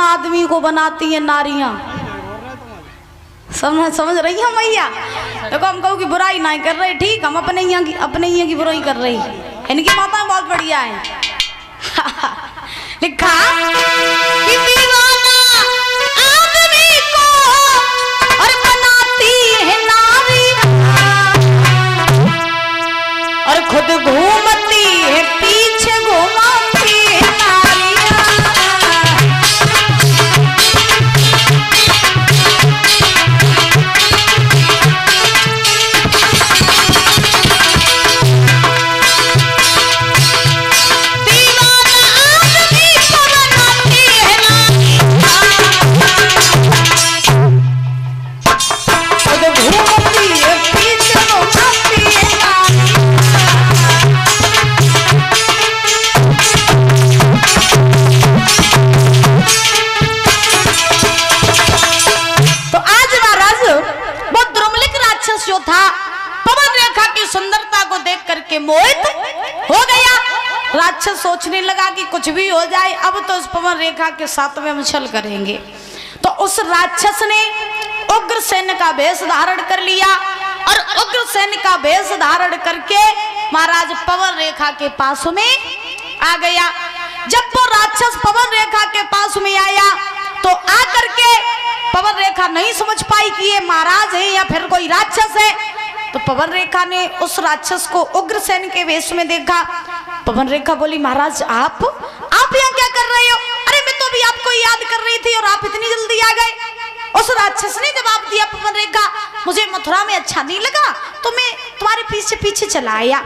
आदमी को बनाती है नारियां। समझ रही हैं मैया? देखो हम कहूँ कि बुराई नहीं कर रहे, ठीक, हम अपने यहाँ की बुराई कर रही। इनकी माता बहुत बढ़िया है। लिखा कि दीवाना आदमी को और बनाती है नारी, और खुद घूमती है पीछे घुमाती है नारियां। मोहित हो गया। राक्षस सोचने लगा कि कुछ भी हो जाए, अब तो उस पवन रेखा के साथ में हम छल करेंगे। तो उस राक्षस ने उग्रसेन का वेश धारण कर लिया और उग्रसेन का वेश धारण करके महाराज पवन रेखा के पास में आ गया। जब वो राक्षस पवन रेखा के पास में आया तो आकर के पवन रेखा नहीं समझ पाई कि ये महाराज है या फिर कोई राक्षस है। तो पवन रेखा ने उस राक्षस को उग्रसेन के वेश में देखा। पवन रेखा बोली, महाराज आप यहाँ क्या कर रहे हो? अरे मैं तो अभी आपको याद कर रही थी और आप इतनी जल्दी आ गए। उस राक्षस ने जवाब दिया, पवन रेखा मुझे मथुरा में अच्छा नहीं लगा तो मैं तुम्हारे पीछे पीछे चला आया।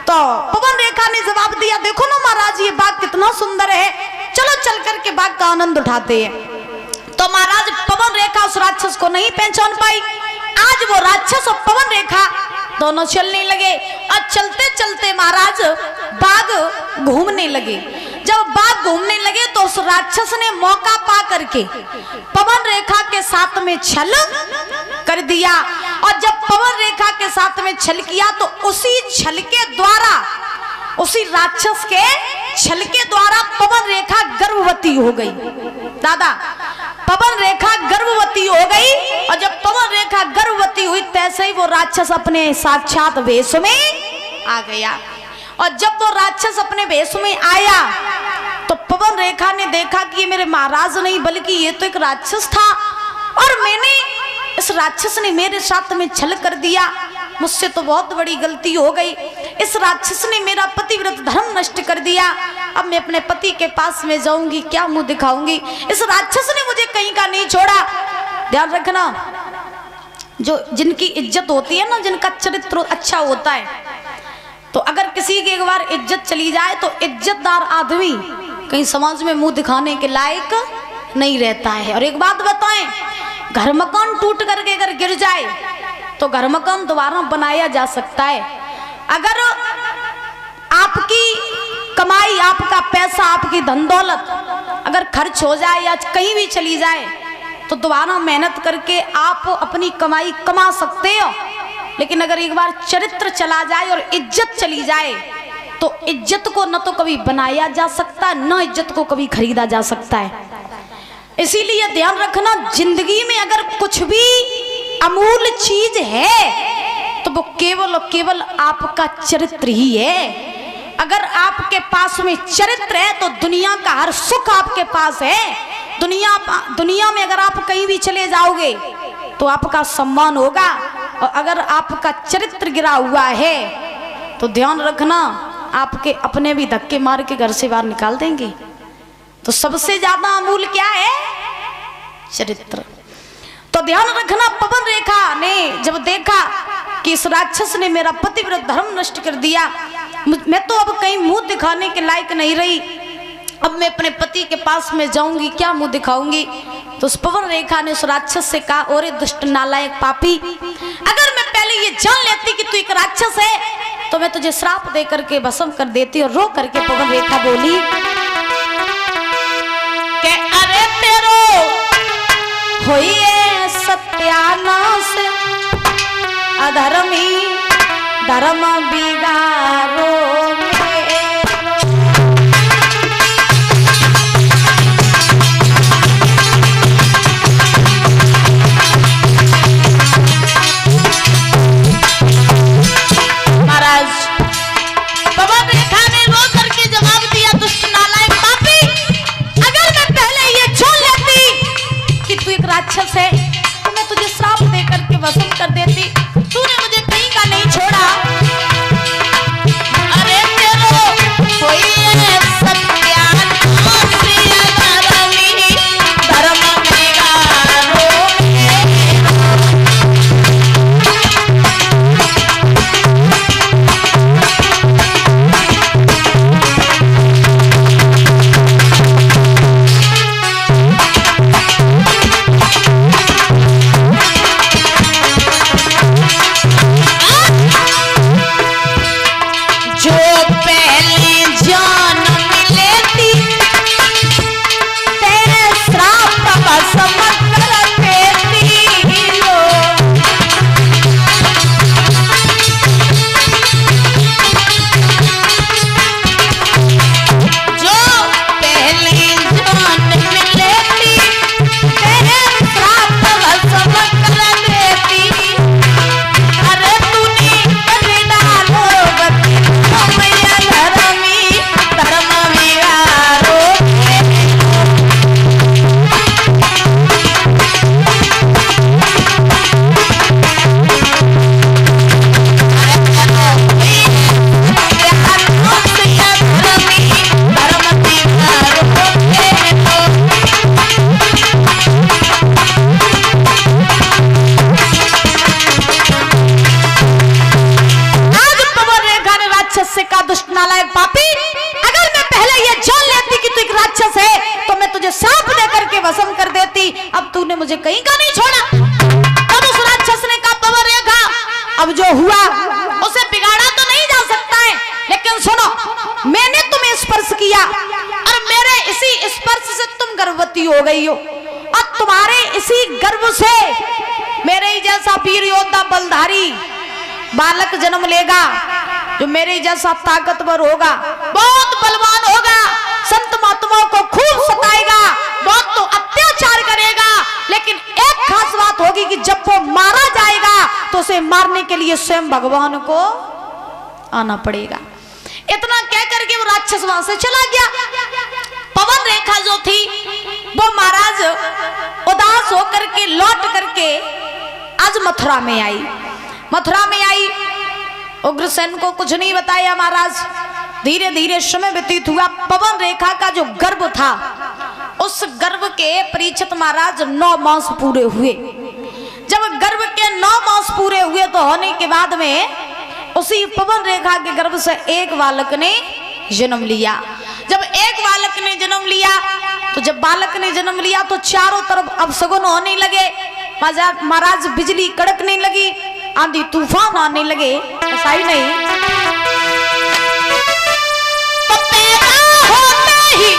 तो पवन रेखा ने जवाब दिया, देखो ना महाराज ये बाग कितना सुंदर है, चलो चल करके बाग का आनंद उठाते हैं। तो महाराज पवन रेखा उस राक्षस को नहीं पहचान पाई। आज वो राक्षस और पवन रेखा दोनों चलने लगे और चलते चलते महाराज बाग घूमने लगे। जब बाग घूमने लगे तो उस राक्षस ने मौका पा करके पवन रेखा के साथ में छल कर दिया। और जब पवन रेखा के साथ में छल किया तो उसी छल के द्वारा, उसी राक्षस के छल के द्वारा पवन रेखा गर्भवती हो गई। दादा पवन रेखा गर्भवती हो गई और जब पवन रेखा गर्भवती हुई तैसे ही वो राक्षस अपने साक्षात वेश में आ गया। और जब वो राक्षस अपने वेश में आया तो पवन रेखा ने देखा कि ये मेरे महाराज नहीं बल्कि ये तो एक राक्षस था और इस राक्षस ने मेरे साथ में छल कर दिया। मुझसे तो बहुत बड़ी गलती हो गई। इस राक्षस ने मेरा पतिव्रत धर्म नष्ट कर दिया। अब मैं अपने पति के पास में जाऊंगी, क्या मुंह दिखाऊंगी? इस राक्षस ने मुझे कहीं का नहीं छोड़ा। ध्यान रखना, जो जिनकी इज्जत होती है ना, जिनका चरित्र अच्छा होता है, तो अगर किसी की एक बार इज्जत चली जाए तो इज्जतदार आदमी कहीं समाज में मुंह दिखाने के लायक नहीं रहता है। और एक बात बताएं, घर मकान टूट करके अगर गिर जाए तो घर मकान दोबारा बनाया जा सकता है। अगर आपकी कमाई, आपका पैसा, आपकी धन दौलत अगर खर्च हो जाए या कहीं भी चली जाए तो दोबारा मेहनत करके आप अपनी कमाई कमा सकते हो। लेकिन अगर एक बार चरित्र चला जाए और इज्जत चली जाए तो इज्जत को न तो कभी बनाया जा सकता, न इज्जत को कभी खरीदा जा सकता है। इसीलिए ध्यान रखना, जिंदगी में अगर कुछ भी अमूल्य चीज है तो वो केवल और केवल आपका चरित्र ही है। अगर आपके पास में चरित्र है तो दुनिया का हर सुख आपके पास है। दुनिया में अगर आप कहीं भी चले जाओगे तो आपका सम्मान होगा। और अगर आपका चरित्र गिरा हुआ है तो ध्यान रखना, आपके अपने भी धक्के मार के घर से बाहर निकाल देंगे। तो सबसे ज्यादा अमूल्य क्या है? चरित्र। तो ध्यान रखना, पवन रेखा ने जब देखा कि इस राक्षस ने मेरा पतिव्रत धर्म नष्ट कर दिया, मैं तो अब कहीं मुंह दिखाने के लायक नहीं रही, अब मैं अपने पति के पास में जाऊंगी, क्या मुंह दिखाऊंगी? तो उस पवन रेखा ने उस राक्षस से कहा, ओरे दुष्ट नालायक पापी, अगर मैं पहले ये जान लेती कि तू एक राक्षस है तो मैं तुझे श्राप दे करके भस्म कर देती। और रो करके पवन रेखा बोली कि अरे तेरो होइए सत्यानाश, अधर्मी धर्म बिगारो। राक्षस है तो मैं तुझे श्राप दे करके वसूल कर देती, तूने मुझे कहीं का नहीं छोड़ा। अरे तेरो कोई मुझे कहीं का नहीं छोड़ा। तब उस राक्षस ने कहा पवन रेखा, अब जो हुआ उसे बिगाड़ा तो नहीं जा सकता है, लेकिन सुनो, मैंने तुम्हें स्पर्श किया और मेरे इसी स्पर्श से तुम गर्भवती हो गई हो और तुम्हारे इसी गर्भ से मेरे ही जैसा वीर योद्धा बलधारी बालक जन्म लेगा, जो मेरे जैसा ताकतवर होगा, बहुत बलवान होगा, संत महात्माओं को खूब सताएगा, बहुत तो अत्याचार करेगा, लेकिन एक खास बात होगी कि जब वो मारा जाएगा तो उसे मारने के लिए स्वयं भगवान को आना पड़ेगा। इतना कह करके वो राक्षस वहां से चला गया। पवन रेखा जो थी वो महाराज उदास होकर के लौट करके आज मथुरा में आई। मथुरा में आई, उग्रसेन को कुछ नहीं बताया महाराज। धीरे धीरे समय व्यतीत हुआ। पवन रेखा का जो गर्भ था उस गर्भ के परीक्षित महाराज 9 मास पूरे हुए। जब गर्भ के 9 मास पूरे हुए तो होने के बाद में उसी पवन रेखा के गर्भ से एक बालक ने जन्म लिया। जब एक बालक ने जन्म लिया तो जब बालक ने जन्म लिया तो चारों तरफ अपशगुन होने लगे। महाराज बिजली कड़कने लगी, आंधी तूफान आने लगे। ऐसा ही नहीं, तो पैदा होते ही